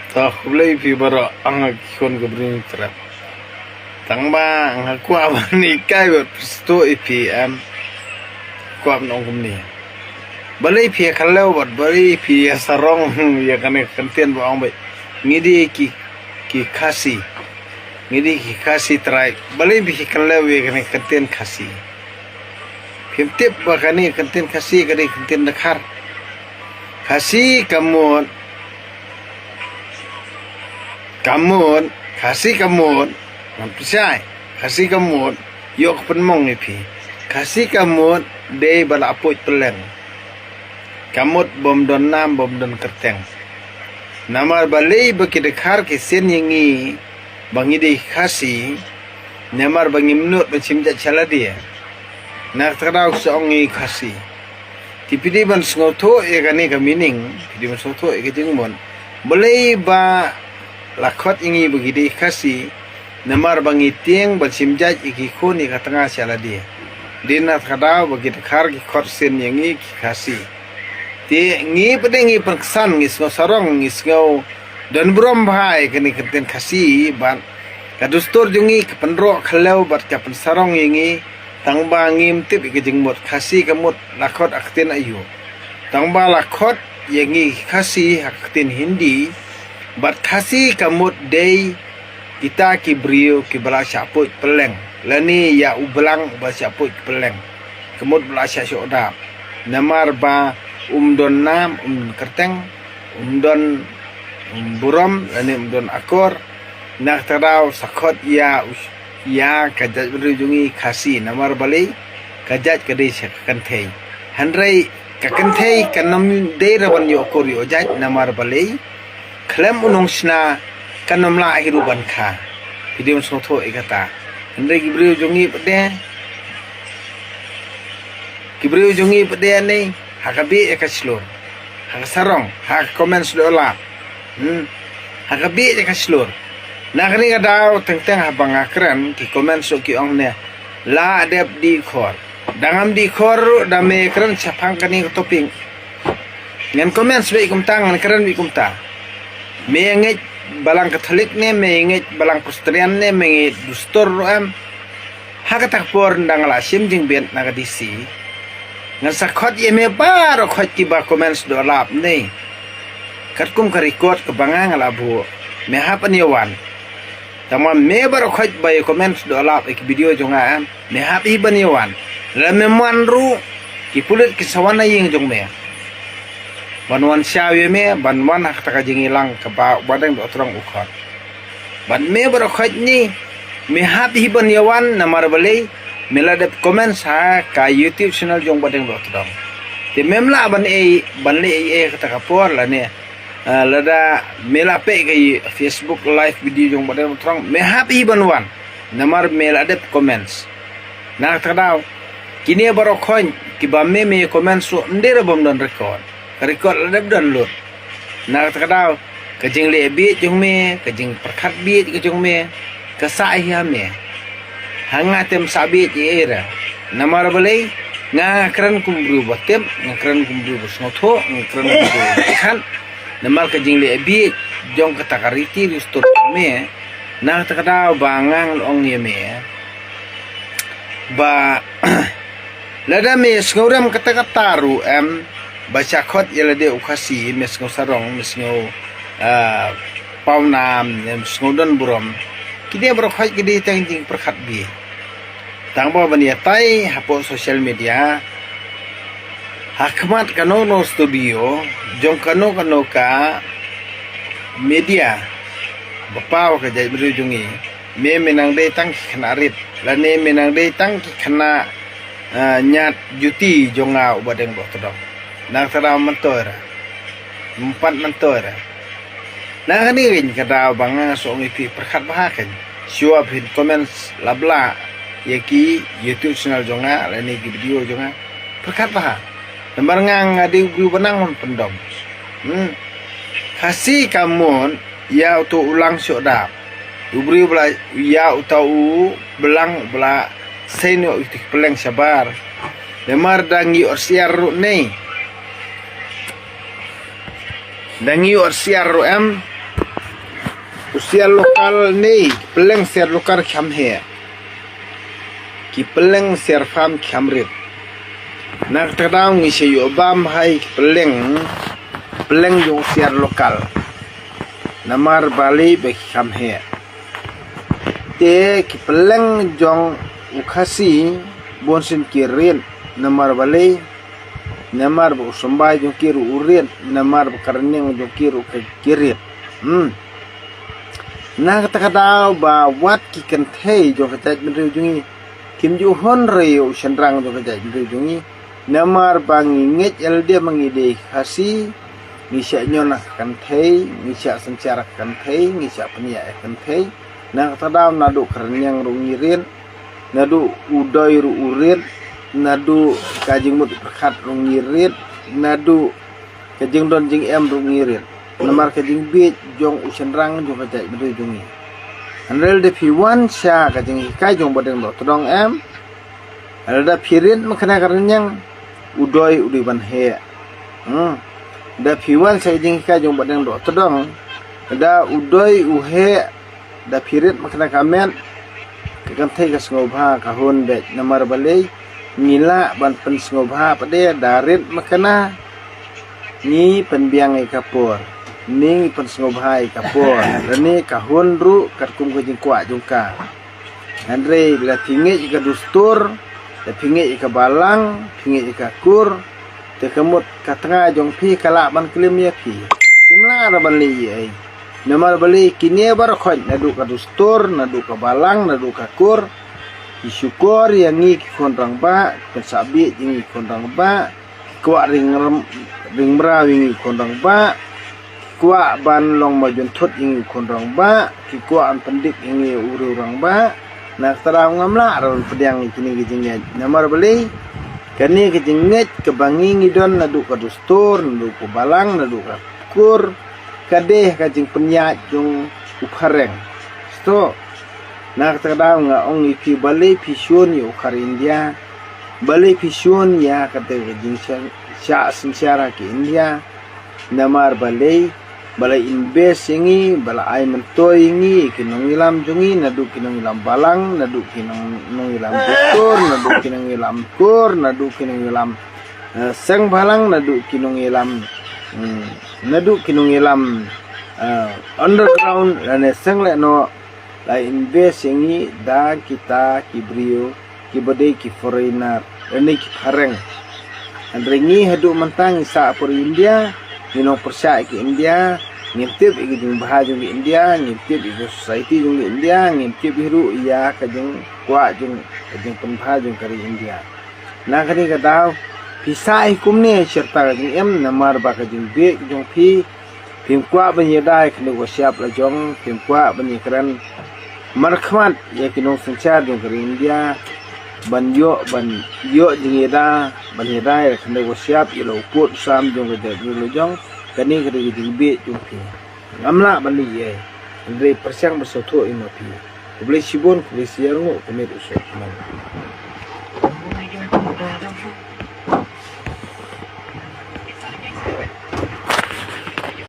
Tak boleh pi bara ang kon gabring trap. Tang ba ang aku awan ni kai ber sto IPM. Ku am nong kumni. Balai pi kalau bat balai pi sarong ya kan kentian bo ang bai. Ngidi ki khasi. Ngidi ki khasi trai. Balai pi kalau ya kan kentian khasi. Pimtip ba kani kentian khasi kani kentian nakar. Khasi kamun kasih kamun mampisai kasih kamun yok penmong ipi kasih kamun de bala apoy peleng kamut bom don nam bom don kerteng namar balai baki dekhar ke sen yangi bangi de kasih namar bangi menut mencimjat chala dia nak terau seongi kasih tipidi ban sengoto e kani ka meaning pidi ban sengoto e ke jengmon balai ba lakot ingi begidi kasi namar bangi tiang bersimjaj iki khuni ka tengah siala dia dinat khadau bagi khar ki khot sen yangi ki kasi ti ngi pedengi perkesan ngis ngo sarong ngis ngo dan brom bhai kini keten kasi ban kadustur jungi ke penro khalau bat ka pen sarong yangi tangba ngim tip iki jengmot kasi kamut lakot akten ayu tangba lakot yangi kasi akten hindi bat khasi kamut day kita ki brio ki belasya puj peleng lani ya ublang belasya puj peleng kamut belasya syodap namar ba don nam kerteng don buram lani don akor nak terau sakot ya kajat berujungi khasi namar balai kajat kadai sakantei handrai kakantei kanam day rawan yo kori ojat namar balai Klem unong sna kanom la hiruban kha video sotho ikata andre gibriu jongi pede nei hakabi ekaslor hakasarong hak comments dola hakabi ekaslor nakani kadau teng habang akran ki comments ki ong ne la adep di khor dangam di khor dame kran chapang kani toping ngan comments be kumtang kran bi kumta mengej balang Katolik ne mengej balang Kristian ne mengej dustor am hakatak por ndang la sim jing bet nagadisi ngan sakot ye me baro khot ki ba comments do lap ne katkum ka record ka bangang la bu me hapan yawan tama me baro khot ba comments do lap ek video jonga am me hapi ban yawan la me manru ki pulit ki sawana ying jong me banwan syawe me banwan hak taka jingilang ke badang do terang ukot ban me berokhat ni me happy ban yawan namar balai meladep komen sa ka YouTube channel jong badang do terang te memla ban le kata kapor la ne lada mela pe ke Facebook live video jong badang do terang me happy ban wan namar meladep comments nak tadau kini berokhat ki ba me comments so ndere bom don record record ladap download nak takadau kajing le bi jong me kajing perkhat bi ke jong me kasai ha me hanga tem sabi ti era namar balai nga kran kumbru batem nga kran kumbru snotho nga kran kumbru kan namar kajing le bi jong katakariti rustur me nak takadau bangang ong ye me ba lada me sngoram katakataru baca khot yala de ukasi mesngo sarong mesngo pawnam mesngo don burom kide bro khot kide tang perkhat bi tang ba bania tai hapo social media hakmat kanono studio jong kano ka media bapau ka jai berujungi me menang de tang khanarit lane menang de tang khana nyat juti jonga ubadeng bo todok nak tara mentora empat mentora nah kani rin kada banga so ngipi perkhat bahakan siwa pin comments labla yaki YouTube channel jonga lani video jonga perkhat bah lembar ngang adi gu benang pendom kasih kamun ya tu ulang syodap ubri bela ya utau belang bela seno itik peleng sabar lemar dangi orsiar nei dangi orsiar usia lokal ni peleng ser lokal kham he ki peleng ser fam khamrit nak tadang ngi se yo bam hai peleng yung ser lokal namar bali be kham he te ki peleng jong ukhasi bonsin kirin namar bali namar bu sombai jong kiru urin namar bu karning jong kiru kirit na kata ba wat ki kan thei jong kata mendeu jungi kim ju hon reu senrang jong kata mendeu jungi namar bangi nget el dia mangide khasi ngisa nyona kan thei ngisa sencara kan thei ngisa penia kan thei na kata nadu karnyang rungirin nadu udoy ru urin nadu kajing mut berkat rungirin nadu kajing don jing em rungirin namar kajing bit jong usenrang jong kajai bedu jongi anrel de piwan sha kajing kai jong badeng do todong em ada pirin makana karnyang udoy ban he da piwan sa jing kai jong badeng do todong da udoy uhe da pirin makana kamen kan thai ka sngoba kahun be namar balei ngila ban pen sngoba pade darit makana ni penbiang ai kapur ning pen sngobai kapur rani kahun ru katkum ko jingkwa jungka andre la tinge ika dustur la pinge ika balang pinge ika kur te kemut katanga jong pi kala ban klim ya pi kimla ra ban li ai namar bali kini bar khoj nadu ka dustur nadu ka balang nadu ka kur isyukur yang ngi konrang ba pensabi jingi konrang ba kwa ring mra wingi konrang ba kwa ban long majun thot ingi konrang ba ki kwa an pendik ingi urang ba nak tarang ngamla ron pedang kini gijingnya namar beli kani gijinget ke bangi ngidon nadu ka dustur nadu ka balang nadu ka kur kadeh kajing penyat jong ukhareng sto nak tarang nga ong ipi bali pisun yu ukhar India bali pisun ya kate gijing sya sengsara ke India namar bali balai invest ingi balai mentoy ingi kinong ilam jungi nadu kinong ilam balang nadu kinong ilam dustur nadu kinong ilam kur nadu kinong ilam seng balang nadu kinong ilam underground lane seng le no la invest ingi da kita kibrio kibade ki foreigner ini ki pareng andrengi hadu mentang sa por India minong persa ke India ngintip ikijung bahajung di India ngintip ikijung society jung di India ngintip hiru iya kajung kwa jung kajung penbahajung kari India na kani kadau pisa hukum ni serta kajung em namar ba kajung be kajung pi pim kwa banyedai kani go siap la jong pim kwa banyekran markhmat ya kinong sencar jung kari India ban yo jingeda ban hedai kani go siap ilo put sam jung kajung jong kani kadi dibe jumpi amla bali ye andre persiang bersoto inopi boleh sibon boleh siarungu kami usut